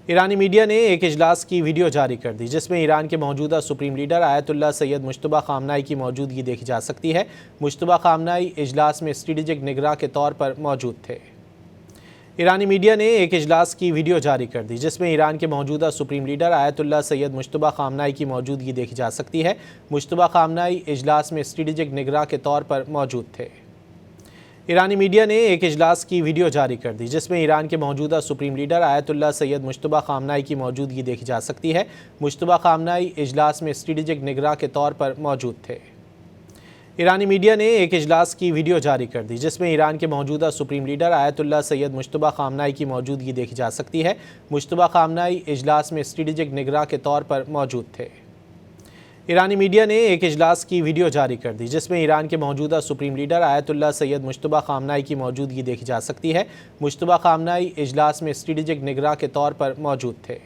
ایرانی میڈیا نے ایک اجلاس کی ویڈیو جاری کر دی جس میں ایران کے موجودہ سپریم لیڈر آیت اللہ سید مجتبیٰ خامنہ ای کی موجودگی دیکھی جا سکتی ہے۔ مجتبیٰ خامنہ ای اجلاس میں اسٹریٹجک نگراں کے طور پر موجود تھے۔ ایرانی میڈیا نے ایک اجلاس کی ویڈیو جاری کر دی جس میں ایران کے موجودہ سپریم لیڈر آیت اللہ سید مجتبیٰ خامنہ ای کی موجودگی دیکھی جا سکتی ہے۔ مجتبیٰ خامنہ ای اجلاس میں اسٹریٹجک نگراں کے طور پر موجود تھے۔ ایرانی میڈیا نے ایک اجلاس کی ویڈیو جاری کر دی جس میں ایران کے موجودہ سپریم لیڈر آیت اللہ سید مجتبیٰ خامنہ ای کی موجودگی دیکھی جا سکتی ہے۔ مجتبیٰ خامنہ ای اجلاس میں اسٹریٹجک نگراں کے طور پر موجود تھے۔ ایرانی میڈیا نے ایک اجلاس کی ویڈیو جاری کر دی جس میں ایران کے موجودہ سپریم لیڈر آیت اللہ سید مجتبیٰ خامنہ ای کی موجودگی دیکھی جا سکتی ہے۔ مجتبیٰ خامنہ ای اجلاس میں اسٹریٹجک نگراں کے طور پر موجود تھے۔ ایرانی میڈیا نے ایک اجلاس کی ویڈیو جاری کر دی جس میں ایران کے موجودہ سپریم لیڈر آیت اللہ سید مجتبیٰ خامنہ ای کی موجودگی دیکھی جا سکتی ہے۔ مجتبیٰ خامنہ ای اجلاس میں اسٹریٹجک نگراں کے طور پر موجود تھے۔